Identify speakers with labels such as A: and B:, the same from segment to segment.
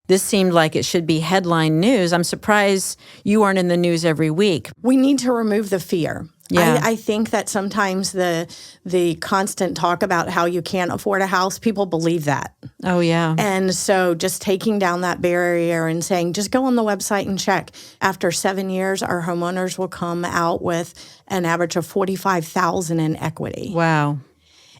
A: this seemed like it should be headline news. I'm surprised you aren't in the news every week.
B: We need to remove the fear.
A: Yeah.
B: I think that sometimes the constant talk about how you can't afford a house, people believe that.
A: Oh, yeah.
B: And so just taking down that barrier and saying, just go on the website and check. After 7 years, our homeowners will come out with an average of $45,000 in equity.
A: Wow.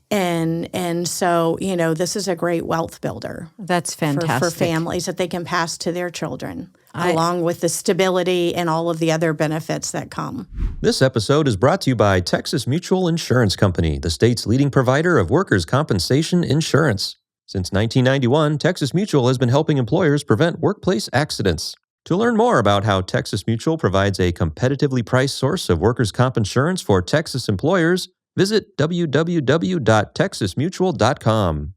B: And so, this is a great wealth builder.
A: That's fantastic.
B: For families that they can pass to their children, along with the stability and all of the other benefits that come.
C: This episode is brought to you by Texas Mutual Insurance Company, the state's leading provider of workers' compensation insurance. Since 1991, Texas Mutual has been helping employers prevent workplace accidents. To learn more about how Texas Mutual provides a competitively priced source of workers' comp insurance for Texas employers, visit www.texasmutual.com.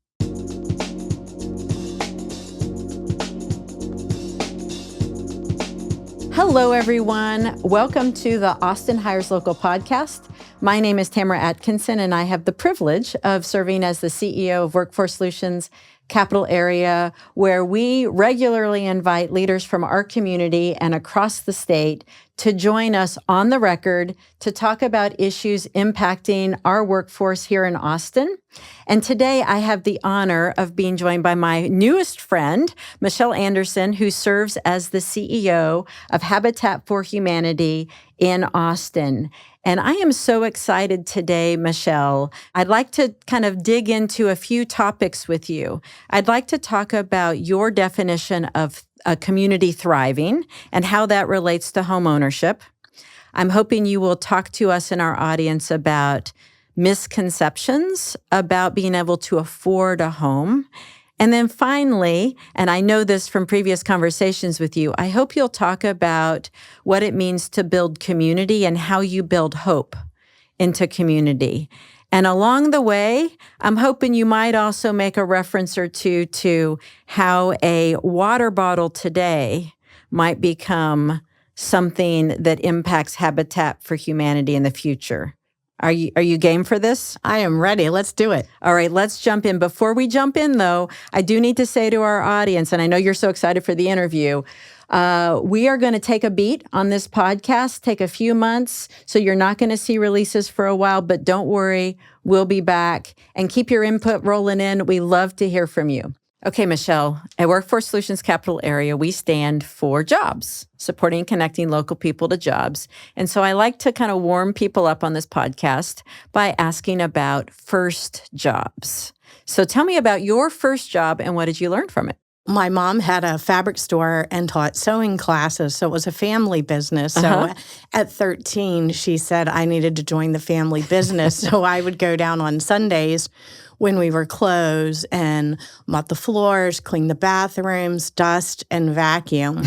A: Hello, everyone. Welcome to the Austin Hires Local podcast. My name is Tamara Atkinson, and I have the privilege of serving as the CEO of Workforce Solutions Capital Area, where we regularly invite leaders from our community and across the state to join us on the record to talk about issues impacting our workforce here in Austin. And today I have the honor of being joined by my newest friend, Michele Anderson, who serves as the CEO of Habitat for Humanity in Austin. And I am so excited today, Michele. I'd like to kind of dig into a few topics with you. I'd like to talk about your definition of a community thriving and how that relates to homeownership. I'm hoping you will talk to us in our audience about misconceptions about being able to afford a home. And then finally, and I know this from previous conversations with you, I hope you'll talk about what it means to build community and how you build hope into community. And along the way, I'm hoping you might also make a reference or two to how a water bottle today might become something that impacts Habitat for Humanity in the future. Are you game for this?
B: I am ready. Let's do it.
A: All right, let's jump in. Before we jump in, though, I do need to say to our audience, and I know you're so excited for the interview, we are going to take a beat on this podcast, take a few months, so you're not going to see releases for a while, but don't worry, we'll be back. And keep your input rolling in. We love to hear from you. Okay, Michele, at Workforce Solutions Capital Area, we stand for jobs, supporting and connecting local people to jobs. And so I like to kind of warm people up on this podcast by asking about first jobs. So tell me about your first job and what did you learn from it?
B: My mom had a fabric store and taught sewing classes, so it was a family business. So at 13, she said I needed to join the family business. So I would go down on Sundays when we were closed and mop the floors, clean the bathrooms, dust, and vacuum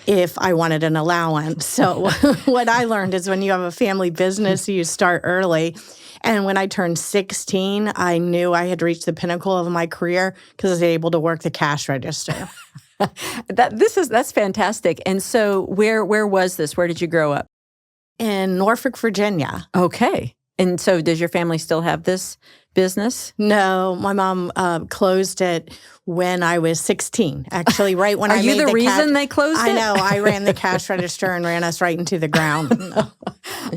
B: if I wanted an allowance. So what I learned is when you have a family business, you start early. And when I turned 16, I knew I had reached the pinnacle of my career because I was able to work the cash register.
A: That's fantastic. And so where was this? Where did you grow up?
B: In Norfolk, Virginia.
A: Okay. And so does your family still have this business?
B: No, my mom closed it when I was 16, actually, right when I made the
A: Are you the reason they closed it?
B: I know. I ran the cash register and ran us right into the ground.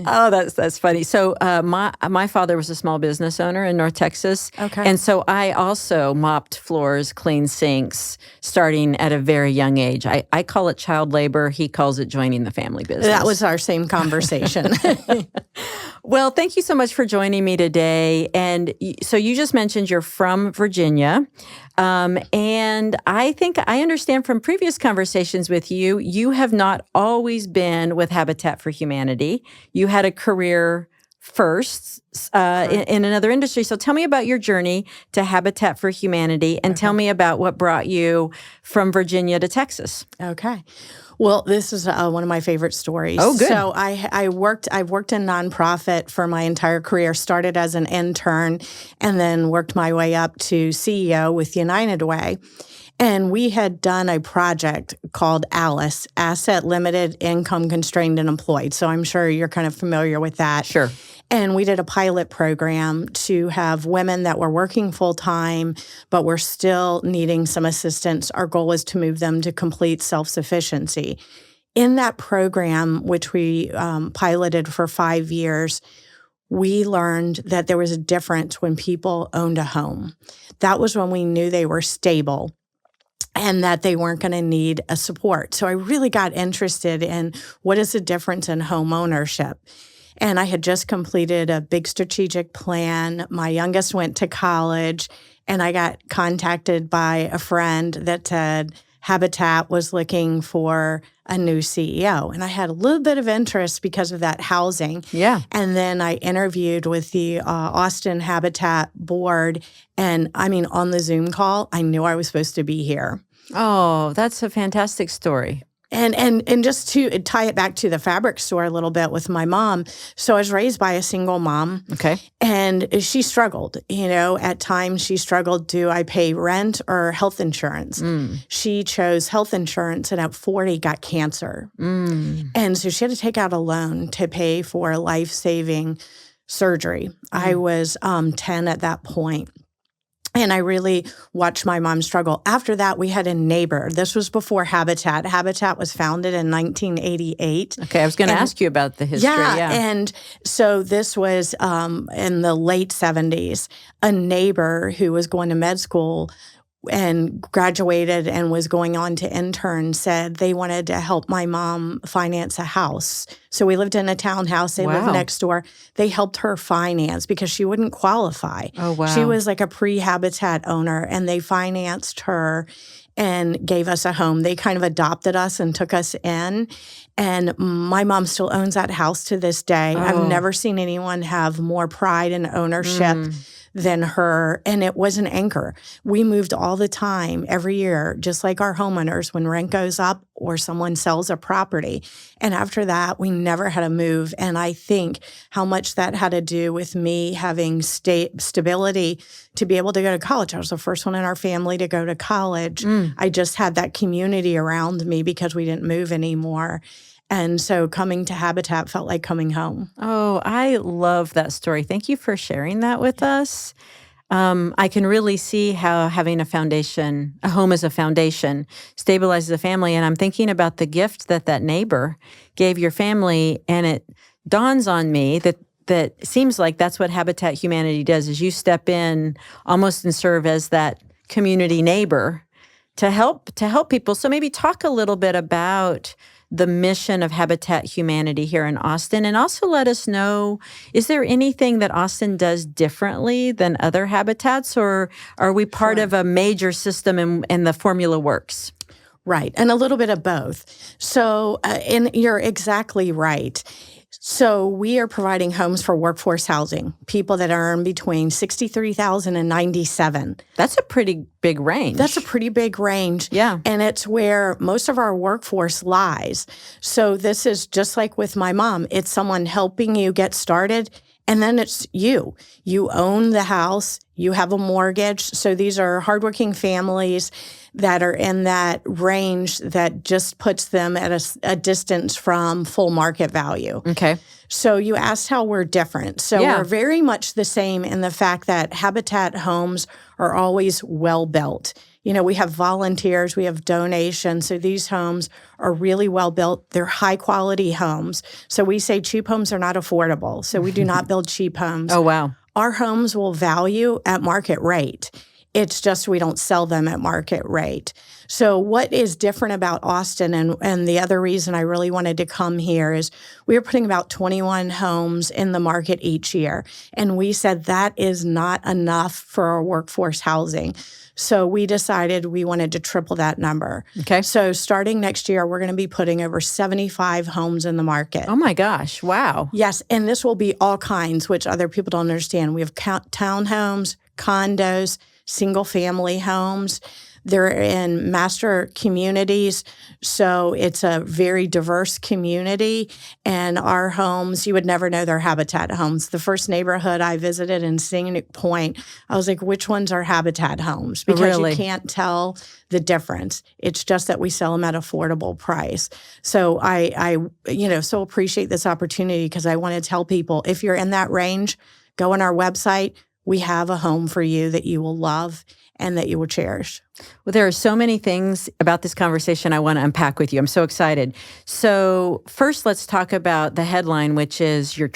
A: Oh, that's funny. So my father was a small business owner in North Texas.
B: Okay.
A: And so I also mopped floors, cleaned sinks, starting at a very young age. I call it child labor. He calls it joining the family business.
B: That was our same conversation.
A: Well, thank you so much for joining me today. And so you just mentioned you're from Virginia. And I think I understand from previous conversations with you, you have not always been with Habitat for Humanity. You had a career first in another industry. So tell me about your journey to Habitat for Humanity and tell me about what brought you from Virginia to Texas.
B: Okay. Well, this is one of my favorite stories.
A: Oh, good.
B: So I've worked in nonprofit for my entire career, started as an intern and then worked my way up to CEO with United Way. And we had done a project called ALICE, Asset Limited, Income Constrained and Employed. So I'm sure you're kind of familiar with that.
A: Sure.
B: And we did a pilot program to have women that were working full-time, but were still needing some assistance. Our goal was to move them to complete self-sufficiency. In that program, which we piloted for 5 years, we learned that there was a difference when people owned a home. That was when we knew they were stable and that they weren't going to need a support. So I really got interested in what is the difference in home ownership. And I had just completed a big strategic plan. My youngest went to college, and I got contacted by a friend that said Habitat was looking for a new CEO. And I had a little bit of interest because of that housing.
A: Yeah.
B: And then I interviewed with the Austin Habitat board. And I mean, on the Zoom call, I knew I was supposed to be here.
A: Oh, that's a fantastic story.
B: And just to tie it back to the fabric store a little bit with my mom. So I was raised by a single mom.
A: Okay.
B: And she struggled. At times she struggled, do I pay rent or health insurance? She chose health insurance and at 40 got cancer. And so she had to take out a loan to pay for life-saving surgery. I was 10 at that point. And I really watched my mom struggle. After that, we had a neighbor. This was before Habitat. Habitat was founded in 1988.
A: Okay, I was going to ask you about the history.
B: Yeah, and so this was in the late 70s. A neighbor who was going to med school and graduated and was going on to intern said they wanted to help my mom finance a house. So we lived in a townhouse. They lived next door. They helped her finance because she wouldn't qualify.
A: Oh, wow.
B: She was like a pre-Habitat owner, and they financed her and gave us a home. They kind of adopted us and took us in. And my mom still owns that house to this day. I've never seen anyone have more pride and ownership than her, and it was an anchor. We moved all the time, every year, just like our homeowners, when rent goes up or someone sells a property. And after that, we never had to move. And I think how much that had to do with me having stability to be able to go to college. I was the first one in our family to go to college. I just had that community around me because we didn't move anymore. And so coming to Habitat felt like coming home.
A: Oh, I love that story. Thank you for sharing that with us. I can really see how having a foundation, a home as a foundation, stabilizes a family. And I'm thinking about the gift that neighbor gave your family. And it dawns on me that seems like that's what Habitat Humanity does, is you step in almost and serve as that community neighbor to help people. So maybe talk a little bit about the mission of Habitat Humanity here in Austin, and also let us know, is there anything that Austin does differently than other habitats, or are we part of a major system and the formula works?
B: Right, and a little bit of both. So, and you're exactly right. So we are providing homes for workforce housing, people that earn between $63,000 and $97,000.
A: That's a pretty big range.
B: That's a pretty big range.
A: Yeah.
B: And it's where most of our workforce lies. So this is just like with my mom. It's someone helping you get started, and then it's you. You own the house. You have a mortgage. So these are hardworking families that are in that range that just puts them at a distance from full market value.
A: Okay.
B: So you asked how we're different. So we're very much the same in the fact that Habitat homes are always well built. We have volunteers, we have donations. So these homes are really well built. They're high quality homes. So we say cheap homes are not affordable. So we do not build cheap homes.
A: Oh, wow.
B: Our homes will value at market rate. It's just we don't sell them at market rate. So what is different about Austin, and the other reason I really wanted to come here, is we are putting about 21 homes in the market each year. And we said that is not enough for our workforce housing. So we decided we wanted to triple that number.
A: Okay.
B: So starting next year, we're going to be putting over 75 homes in the market.
A: Oh my gosh, wow.
B: Yes, and this will be all kinds, which other people don't understand. We have townhomes, condos, single-family homes. They're in master communities, so it's a very diverse community. And our homes, you would never know they're Habitat homes. The first neighborhood I visited in Scenic Point, I was like, which ones are Habitat homes? Because
A: Really?
B: you can't tell the difference. It's just that we sell them at affordable price. So I so appreciate this opportunity because I want to tell people, if you're in that range, go on our website. We have a home for you that you will love and that you will cherish.
A: Well, there are so many things about this conversation I want to unpack with you. I'm so excited. So first, let's talk about the headline, which is you're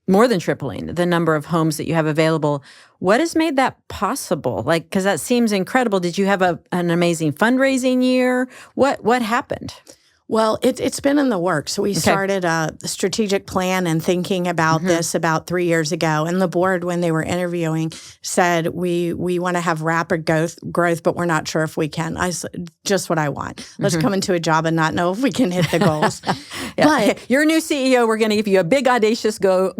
A: more than tripling the number of homes that you have available. What has made that possible? Because that seems incredible. Did you have an amazing fundraising year? What happened?
B: Well, it's been in the works. So we started a strategic plan and thinking about this about 3 years ago. And the board, when they were interviewing, said, we want to have rapid growth, but we're not sure if we can. I said, just what I want. Let's come into a job and not know if we can hit the goals. But
A: you're a new CEO. We're going to give you a big, audacious goal.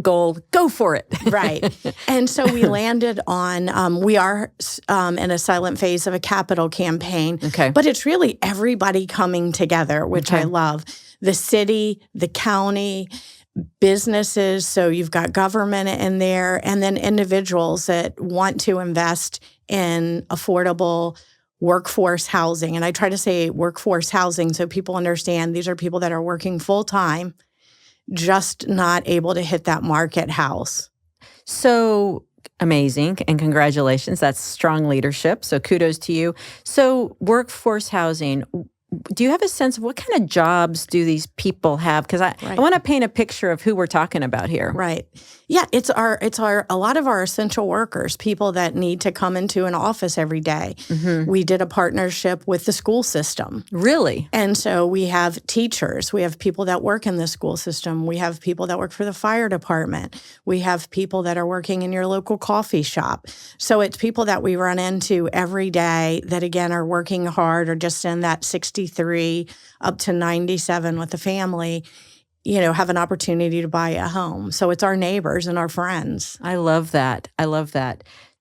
A: Go for it.
B: Right. And so we landed on, we are in a silent phase of a capital campaign.
A: Okay.
B: But it's really everybody coming together, which I love. The city, the county, businesses. So you've got government in there, and then individuals that want to invest in affordable workforce housing. And I try to say workforce housing so people understand these are people that are working full time, just not able to hit that market house.
A: So amazing, and congratulations. That's strong leadership. So kudos to you. So workforce housing, do you have a sense of what kind of jobs do these people have? Because I want to paint a picture of who we're talking about here.
B: Right. Yeah, it's a lot of our essential workers, people that need to come into an office every day. We did a partnership with the school system.
A: Really?
B: And so we have teachers. We have people that work in the school system. We have people that work for the fire department. We have people that are working in your local coffee shop. So it's people that we run into every day that, again, are working hard or just in that 63 up to 97 with the family, have an opportunity to buy a home. So it's our neighbors and our friends.
A: I love that.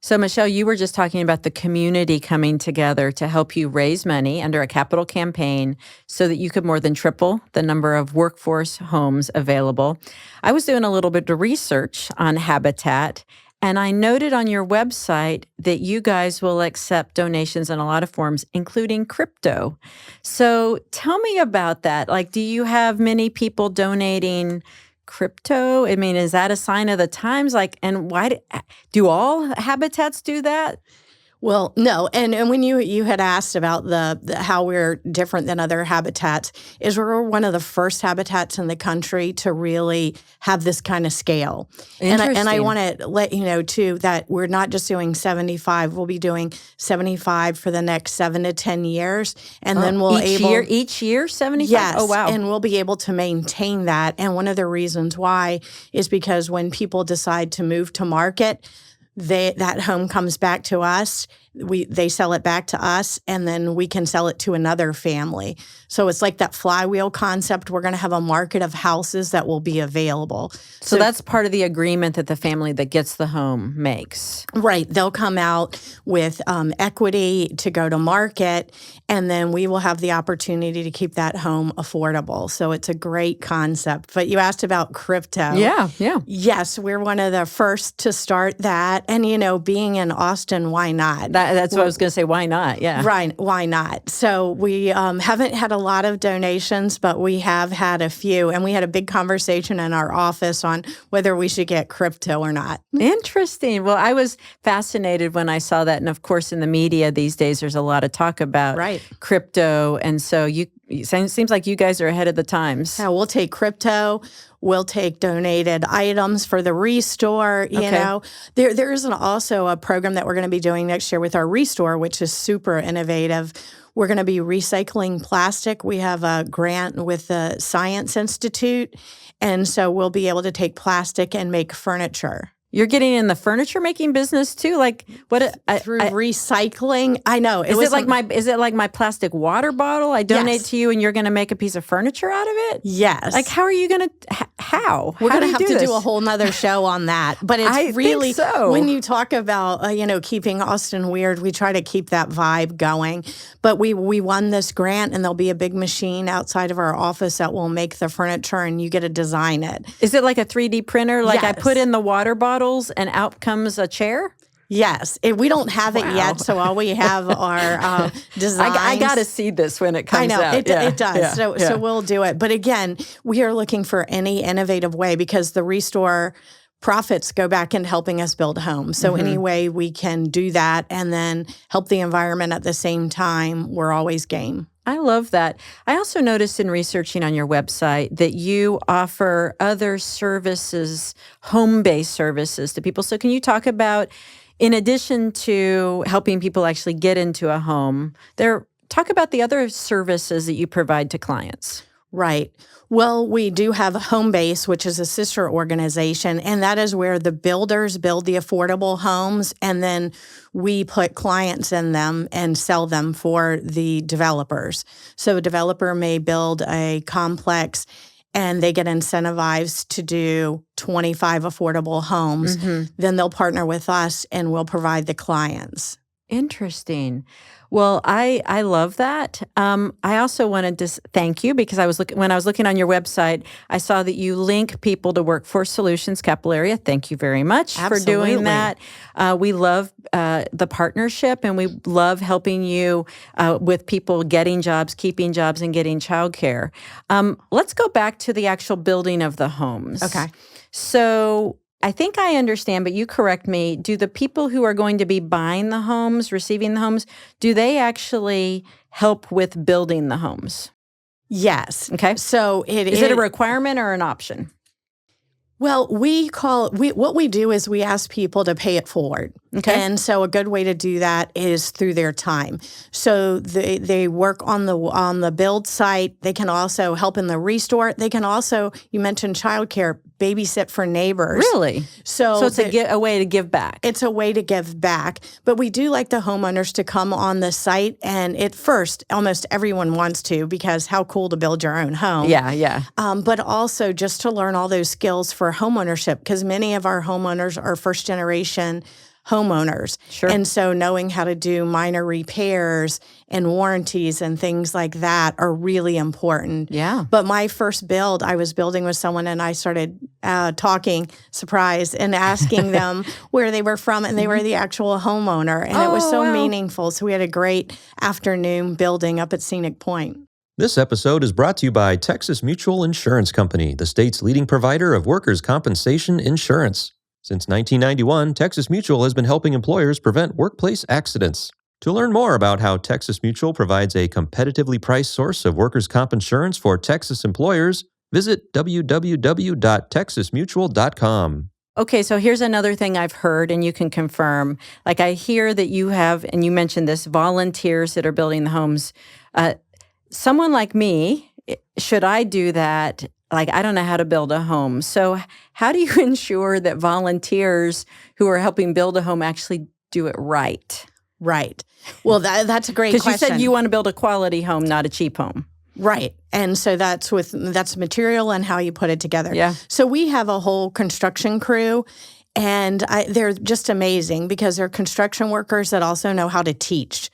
A: So Michele, you were just talking about the community coming together to help you raise money under a capital campaign so that you could more than triple the number of workforce homes available. I was doing a little bit of research on Habitat, and I noted on your website that you guys will accept donations in a lot of forms, including crypto. So tell me about that. Do you have many people donating crypto? I mean, is that a sign of the times? And why do all habitats do that?
B: Well, no. And when you had asked about the how we're different than other habitats, is we're one of the first habitats in the country to really have this kind of scale. And I want to let you know, too, that we're not just doing 75. We'll be doing 75 for the next 7 to 10 years. And then
A: each year 75?
B: Yes.
A: Oh, wow.
B: And we'll be able to maintain that. And one of the reasons why is because when people decide to move to market, that home comes back to us. They sell it back to us, and then we can sell it to another family. So it's like that flywheel concept. We're going to have a market of houses that will be available.
A: So that's part of the agreement that the family that gets the home makes.
B: Right. They'll come out with equity to go to market, and then we will have the opportunity to keep that home affordable. So it's a great concept. But you asked about crypto.
A: Yeah.
B: Yes, we're one of the first to start that. And, being in Austin, why not?
A: That's what I was going to say. Why not? Yeah.
B: Right. Why not? So we haven't had a lot of donations, but we have had a few. And we had a big conversation in our office on whether we should get crypto or not.
A: Interesting. Well, I was fascinated when I saw that. And of course, in the media these days, there's a lot of talk about crypto. And so it seems like you guys are ahead of the times.
B: Yeah, we'll take crypto. We'll take donated items for the Restore. There is also a program that we're going to be doing next year with our Restore, which is super innovative. We're going to be recycling plastic. We have a grant with the Science Institute, and so we'll be able to take plastic and make furniture.
A: You're getting in the furniture making business too,
B: through recycling. I know.
A: Is it like my plastic water bottle? I donate to you, and you're going to make a piece of furniture out of it?
B: Yes.
A: How are you going to? How?
B: We're
A: How
B: going to
A: do you
B: have to
A: this?
B: do a whole nother show on that. But it's
A: I think
B: really,
A: so.
B: when you talk about, keeping Austin weird, we try to keep that vibe going. But we won this grant, and there'll be a big machine outside of our office that will make the furniture, and you get to design it.
A: Is it like a 3D printer? Like I
B: Yes.
A: put in the water bottles and out comes a chair?
B: Yes. We don't have it
A: Wow.
B: yet, so all we have are designs.
A: I got to see this when it comes
B: I know,
A: out.
B: it does.
A: Yeah.
B: So we'll do it. But again, we are looking for any innovative way because the Restore profits go back into helping us build homes. So any way we can do that and then help the environment at the same time, we're always game.
A: I love that. I also noticed in researching on your website that you offer other services, home-based services to people. So can you talk about, in addition to helping people actually get into a home, talk about the other services that you provide to clients?
B: Right. Well, we do have Home Base, which is a sister organization, and that is where the builders build the affordable homes, and then we put clients in them and sell them for the developers. So a developer may build a complex, and they get incentivized to do 25 affordable homes. Then they'll partner with us, and we'll provide the clients.
A: Interesting. Well, I love that. I also wanted to thank you because when I was looking on your website, I saw that you link people to Workforce Solutions Capital Area. Thank you very much for doing that. We love the partnership, and we love helping you with people getting jobs, keeping jobs, and getting childcare. Let's go back to the actual building of the homes.
B: Okay.
A: So I think I understand, but you correct me. Do the people who are going to be buying the homes, receiving the homes, do they actually help with building the homes?
B: Yes.
A: Okay.
B: So
A: Is it a requirement or an option?
B: Well, what we do is we ask people to pay it forward.
A: Okay.
B: And so a good way to do that is through their time. So they work on the build site. They can also help in the restore. They can also, you mentioned childcare, babysit for neighbors.
A: Really?
B: So
A: it's a way to give back.
B: It's a way to give back. But we do like the homeowners to come on the site. And at first, almost everyone wants to, because how cool to build your own home.
A: Yeah.
B: But also just to learn all those skills for homeownership, because many of our homeowners are first generation homeowners.
A: Sure.
B: And so knowing how to do minor repairs and warranties and things like that are really important.
A: Yeah.
B: But my first build, I was building with someone and I started talking, surprise, and asking them where they were from, and they were the actual homeowner. And it was so meaningful. So we had a great afternoon building up at Scenic Point.
C: This episode is brought to you by Texas Mutual Insurance Company, the state's leading provider of workers' compensation insurance. Since 1991, Texas Mutual has been helping employers prevent workplace accidents. To learn more about how Texas Mutual provides a competitively priced source of workers' comp insurance for Texas employers, visit www.texasmutual.com.
A: Okay, so here's another thing I've heard, and you can confirm. Like I hear that you have, and you mentioned this, volunteers that are building the homes. Someone like me, should I do that? Like, I don't know how to build a home. So how do you ensure that volunteers who are helping build a home actually do it right?
B: Right. Well, that's a great question.
A: Because you said you want to build a quality home, not a cheap home.
B: Right. And so that's material and how you put it together.
A: Yeah.
B: So we have a whole construction crew, and they're just amazing because they're construction workers that also know how to teach.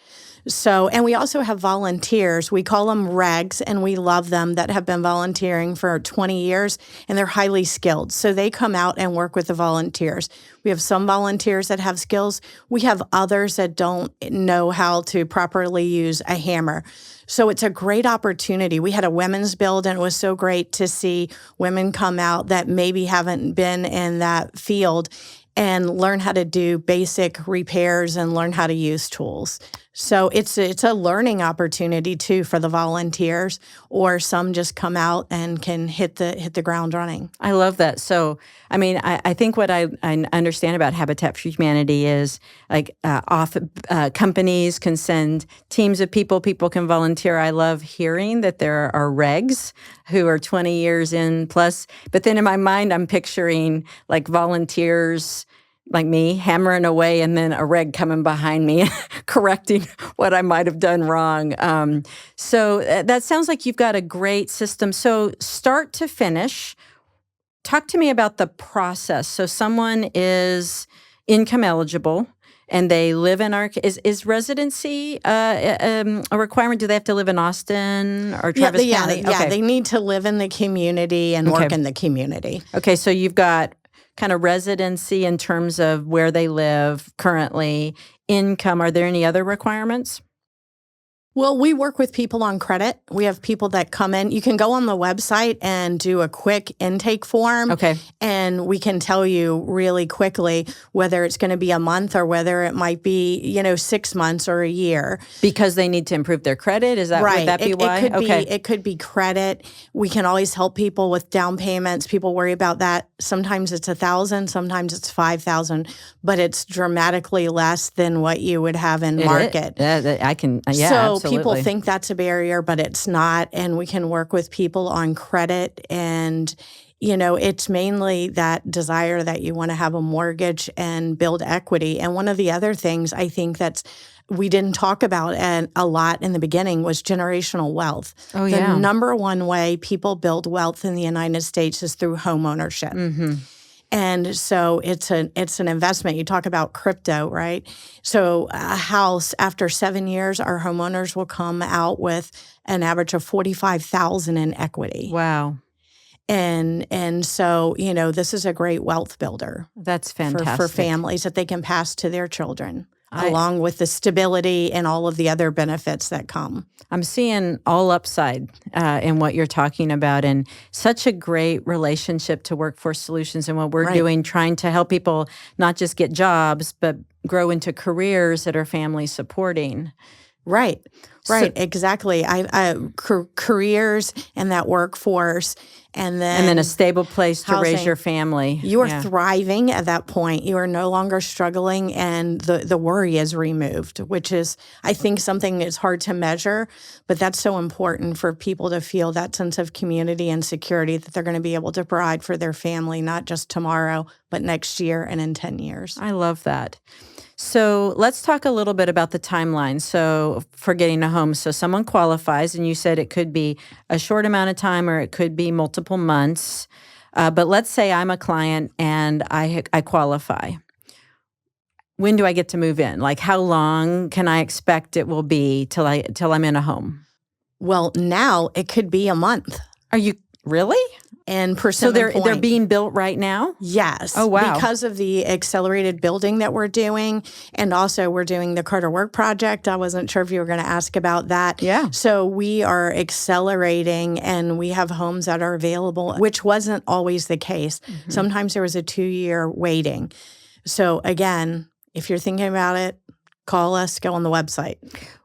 B: So, and we also have volunteers. We call them regs, and we love them, that have been volunteering for 20 years, and they're highly skilled. So they come out and work with the volunteers. We have some volunteers that have skills. We have others that don't know how to properly use a hammer. So it's a great opportunity. We had a women's build, and it was so great to see women come out that maybe haven't been in that field and learn how to do basic repairs and learn how to use tools. So it's a learning opportunity too for the volunteers, or some just come out and can hit the ground running.
A: I love that. So, I mean, I think what I understand about Habitat for Humanity is like companies can send teams of people can volunteer. I love hearing that there are regs who are 20 years in plus, but then in my mind, I'm picturing like volunteers like me hammering away and then a reg coming behind me correcting what I might have done wrong. So that sounds like you've got a great system. So start to finish, talk to me about the process. So someone is income eligible and they live in our, is residency a requirement? Do they have to live in Austin or Travis County?
B: Yeah, they need to live in the community and work in the community.
A: Okay, so you've got kind of residency in terms of where they live currently, income. Are there any other requirements?
B: Well, we work with people on credit. We have people that come in. You can go on the website and do a quick intake form.
A: Okay.
B: And we can tell you really quickly whether it's going to be a month or whether it might be, 6 months or a year.
A: Because they need to improve their credit? Is that,
B: right.
A: Would that be why?
B: It could be credit. We can always help people with down payments. People worry about that. Sometimes it's $1,000, sometimes it's $5,000, but it's dramatically less than what you would have in market.
A: Absolutely.
B: People think that's a barrier, but it's not. And we can work with people on credit. And, it's mainly that desire that you want to have a mortgage and build equity. And one of the other things I think we didn't talk about a lot in the beginning was generational wealth.
A: Oh, yeah.
B: The number one way people build wealth in the United States is through homeownership. Mm-hmm. And so it's an investment. You talk about crypto, right? So a house, after 7 years, our homeowners will come out with an average of $45,000 in equity.
A: Wow.
B: And so, this is a great wealth builder.
A: That's fantastic.
B: For families that they can pass to their children, along with the stability and all of the other benefits that come.
A: I'm seeing all upside in what you're talking about, and such a great relationship to Workforce Solutions and what we're doing, trying to help people not just get jobs, but grow into careers that are family supporting.
B: Right, exactly. Careers and that workforce, and then
A: a stable place to raise your family.
B: You are thriving at that point. You are no longer struggling, and the worry is removed, which is, I think, something that's hard to measure, but that's so important for people to feel that sense of community and security that they're going to be able to provide for their family, not just tomorrow, but next year and in 10 years.
A: I love that. So let's talk a little bit about the timeline. So for getting a home, so someone qualifies, and you said it could be a short amount of time or it could be multiple months. But let's say I'm a client and I qualify. When do I get to move in? Like, how long can I expect it will be till I'm in a home?
B: Well, now it could be a month.
A: Are you really?
B: And
A: so they're being built right now?
B: Yes.
A: Oh, wow.
B: Because of the accelerated building that we're doing. And also we're doing the Carter Work Project. I wasn't sure if you were going to ask about that.
A: Yeah.
B: So we are accelerating, and we have homes that are available, which wasn't always the case. Mm-hmm. Sometimes there was a 2-year waiting. So again, if you're thinking about it, call us, go on the website.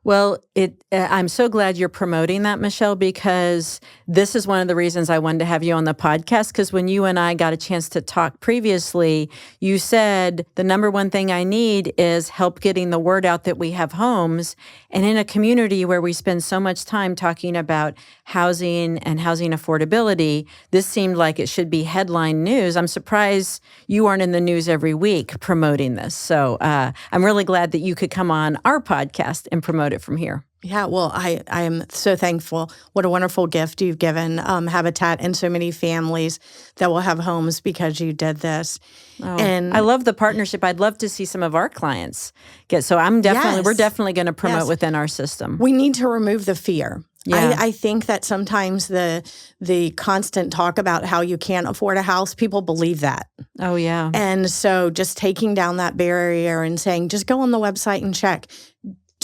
A: Well, I'm so glad you're promoting that, Michele, because this is one of the reasons I wanted to have you on the podcast, because when you and I got a chance to talk previously, you said the number one thing I need is help getting the word out that we have homes. And in a community where we spend so much time talking about housing and housing affordability, this seemed like it should be headline news. I'm surprised you aren't in the news every week promoting this. So I'm really glad that you could come on our podcast and promote it from here.
B: Yeah, well, I am so thankful. What a wonderful gift you've given Habitat and so many families that will have homes because you did this.
A: Oh,
B: and
A: I love the partnership. I'd love to see some of our clients get. So we're definitely going to promote within our system.
B: We need to remove the fear.
A: Yeah.
B: I think that sometimes the constant talk about how you can't afford a house, people believe that.
A: Oh, yeah.
B: And so just taking down that barrier and saying, just go on the website and check.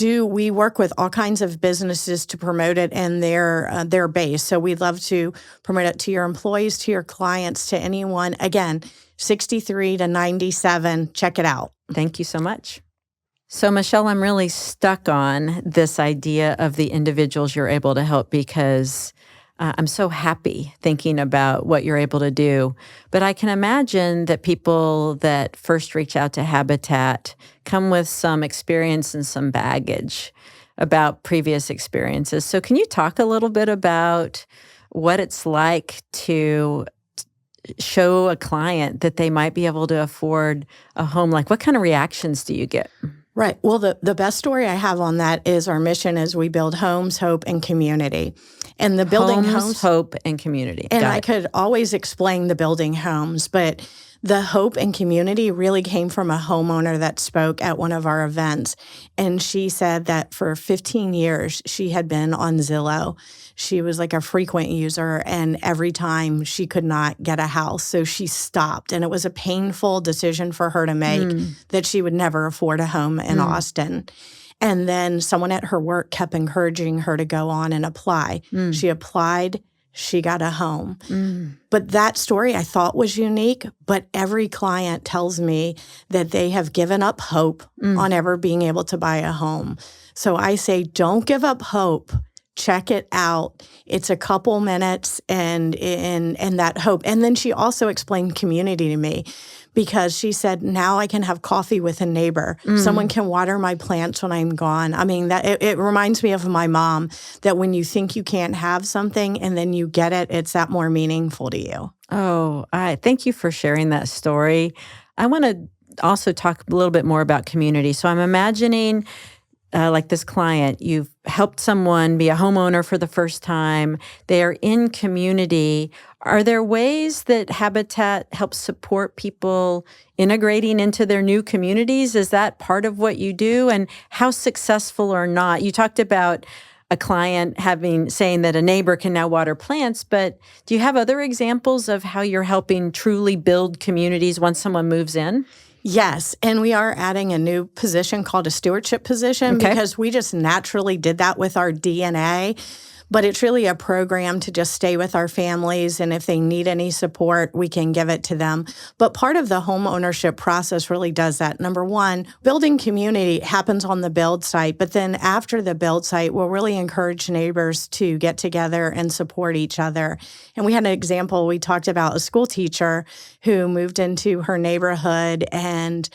B: We work with all kinds of businesses to promote it in their base. So we'd love to promote it to your employees, to your clients, to anyone. Again, 63 to 97. Check it out.
A: Thank you so much. So, Michele, I'm really stuck on this idea of the individuals you're able to help, because I'm so happy thinking about what you're able to do. But I can imagine that people that first reach out to Habitat come with some experience and some baggage about previous experiences. So can you talk a little bit about what it's like to show a client that they might be able to afford a home? Like, what kind of reactions do you get?
B: Right. Well, the best story I have on that is our mission is we build homes, hope, and community. And the building homes,
A: hope, and community.
B: And
A: Got
B: I
A: it.
B: could always explain the building homes, but the hope and community really came from a homeowner that spoke at one of our events. And she said that for 15 years, she had been on Zillow. She was like a frequent user, and every time she could not get a house. So she stopped. And it was a painful decision for her to make that she would never afford a home in Austin. And then someone at her work kept encouraging her to go on and apply. She applied. She got a home. But that story I thought was unique, but every client tells me that they have given up hope on ever being able to buy a home. So I say, don't give up hope. Check it out. It's a couple minutes and that hope. And then she also explained community to me, because she said, now I can have coffee with a neighbor. Someone can water my plants when I'm gone. I mean, that it reminds me of my mom, that when you think you can't have something and then you get it, it's that more meaningful to you.
A: Oh, I thank you for sharing that story. I want to also talk a little bit more about community. So I'm imagining like this client, you've helped someone be a homeowner for the first time. They are in community. Are there ways that Habitat helps support people integrating into their new communities? Is that part of what you do? And how successful or not? You talked about a client saying that a neighbor can now water plants, but do you have other examples of how you're helping truly build communities once someone moves in?
B: Yes, and we are adding a new position called a stewardship position, because we just naturally did that with our DNA. But it's really a program to just stay with our families, and if they need any support, we can give it to them. But part of the home ownership process really does that. Number one, building community happens on the build site, but then after the build site, we'll really encourage neighbors to get together and support each other. And we had an example, we talked about a school teacher who moved into her neighborhood and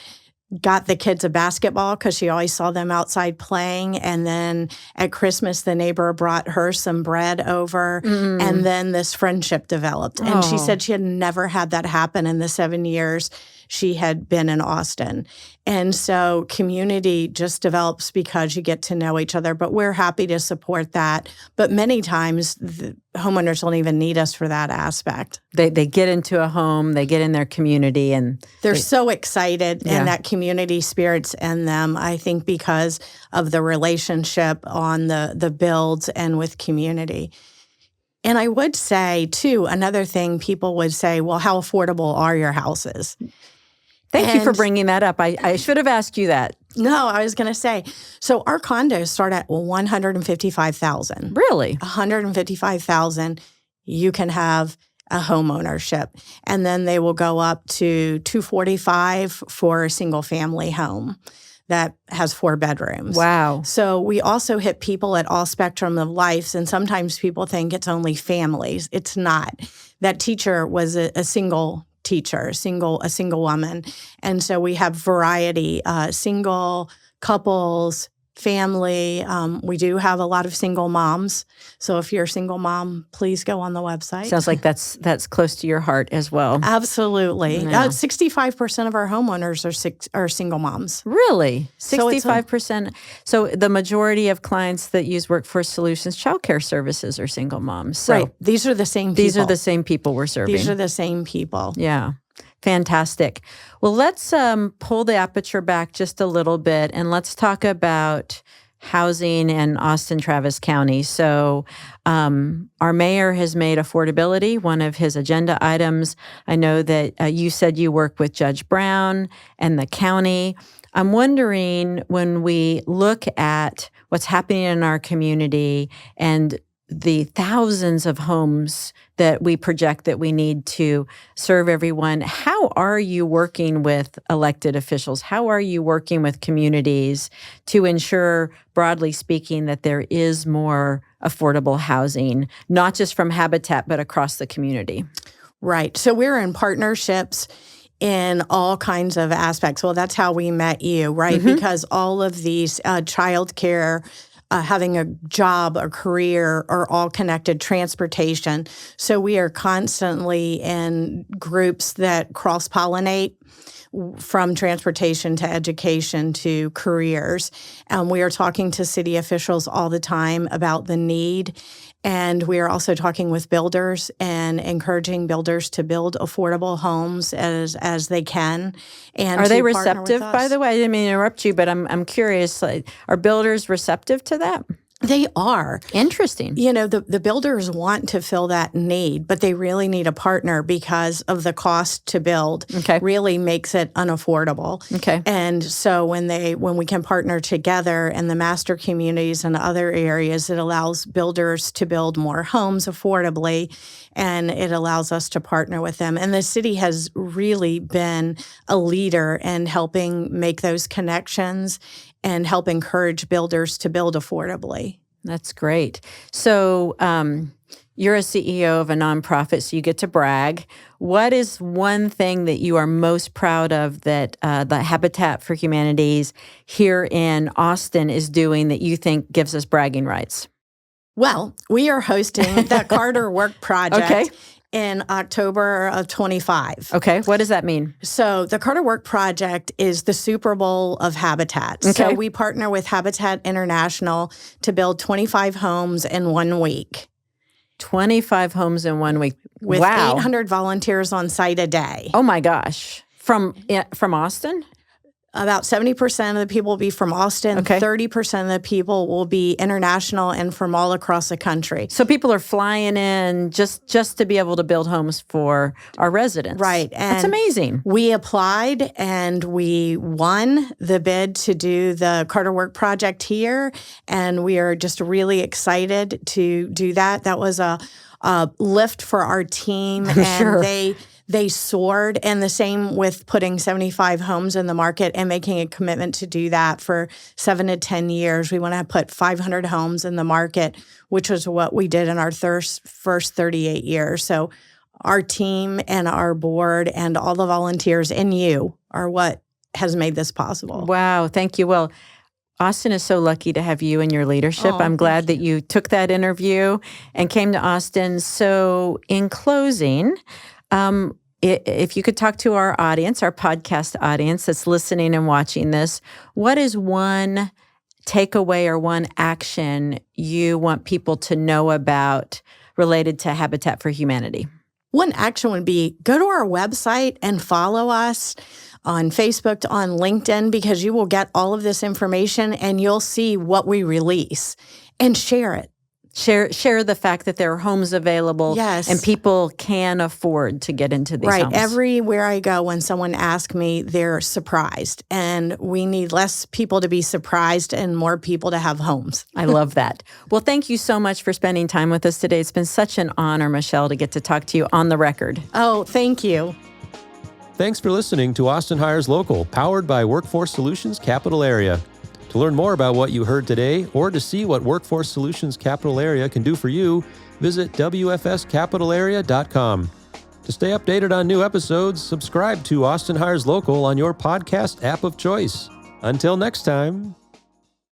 B: got the kids a basketball because she always saw them outside playing. And then at Christmas, the neighbor brought her some bread over, and then this friendship developed. And she said she had never had that happen in the 7 years she had been in Austin. And so community just develops because you get to know each other, but we're happy to support that. But many times, the homeowners don't even need us for that aspect.
A: They get into a home, they get in their community, and
B: they're so excited, and that community spirit's in them, I think, because of the relationship on the builds and with community. And I would say, too, another thing people would say, well, how affordable are your houses?
A: Thank you for bringing that up. I should have asked you that.
B: No, I was going to say, so our condos start at $155,000.
A: Really?
B: $155,000. You can have a home ownership, and then they will go up to $245,000 for a single family home that has 4 bedrooms.
A: Wow.
B: So we also hit people at all spectrum of lives, and sometimes people think it's only families. It's not. That teacher was a single teacher, a single woman. And so we have variety, single couples, family. We do have a lot of single moms. So if you're a single mom, please go on the website.
A: Sounds like that's close to your heart as well.
B: Absolutely.
A: Yeah.
B: 65% of our homeowners are single moms.
A: Really? 65%. So the majority of clients that use Workforce Solutions childcare services are single moms. So
B: right. These are the same people.
A: These are the same people we're serving.
B: These are the same people.
A: Yeah. Fantastic. Well, let's pull the aperture back just a little bit, and let's talk about housing in Austin, Travis County. So our mayor has made affordability one of his agenda items. I know that you said you work with Judge Brown and the county. I'm wondering, when we look at what's happening in our community and the thousands of homes that we project that we need to serve everyone, how are you working with elected officials? How are you working with communities to ensure, broadly speaking, that there is more affordable housing, not just from Habitat, but across the community?
B: Right. So we're in partnerships in all kinds of aspects. Well, that's how we met you, right? Because all of these childcare having a job, a career are all connected, transportation. So we are constantly in groups that cross-pollinate from transportation to education to careers. We are talking to city officials all the time about the need. And we are also talking with builders and encouraging builders to build affordable homes as they can. And
A: are they
B: to partner with
A: receptive,
B: us.
A: by the way? I didn't mean to interrupt you, but I'm curious. Like, are builders receptive to that?
B: They are.
A: Interesting.
B: You know, the builders want to fill that need, but they really need a partner because of the cost to build really makes it unaffordable.
A: Okay.
B: And so when we can partner together in the master communities and other areas, it allows builders to build more homes affordably, and it allows us to partner with them. And the city has really been a leader in helping make those connections and help encourage builders to build affordably.
A: That's great. So you're a CEO of a nonprofit, so you get to brag. What is one thing that you are most proud of that the Habitat for Humanities here in Austin is doing that you think gives us bragging rights?
B: Well, we are hosting the Carter Work Project in October of 25.
A: Okay. What does that mean?
B: So the Carter Work Project is the Super Bowl of Habitat.
A: Okay.
B: So we partner with Habitat International to build 25 homes in 1 week.
A: 25 homes in 1 week.
B: With
A: wow.
B: 800 volunteers on site a day.
A: Oh my gosh. From Austin?
B: About 70% of the people will be from Austin. 30% of the people will be international and from all across the country.
A: So people are flying in just to be able to build homes for our residents.
B: Right. And
A: that's amazing.
B: We applied and we won the bid to do the Carter Work Project here. And we are just really excited to do that. That was a lift for our team. And they soared, and the same with putting 75 homes in the market and making a commitment to do that for 7 to 10 years. We want to put 500 homes in the market, which was what we did in our first 38 years. So our team and our board and all the volunteers and you are what has made this possible.
A: Wow. Thank you. Well, Austin is so lucky to have you in your leadership. I'm glad that you took that interview and came to Austin. So in closing, if you could talk to our audience, our podcast audience that's listening and watching this, what is one takeaway or one action you want people to know about related to Habitat for Humanity?
B: One action would be go to our website and follow us on Facebook, on LinkedIn, because you will get all of this information and you'll see what we release, and share it.
A: Share the fact that there are homes available and people can afford to get into these homes.
B: Everywhere I go, when someone asks me, they're surprised. And we need less people to be surprised and more people to have homes.
A: I love that. Well, thank you so much for spending time with us today. It's been such an honor, Michele, to get to talk to you on the record.
B: Oh, thank you.
C: Thanks for listening to Austin Hires Local, powered by Workforce Solutions Capital Area. To learn more about what you heard today, or to see what Workforce Solutions Capital Area can do for you, visit WFSCapitalArea.com. To stay updated on new episodes, subscribe to Austin Hires Local on your podcast app of choice. Until next time.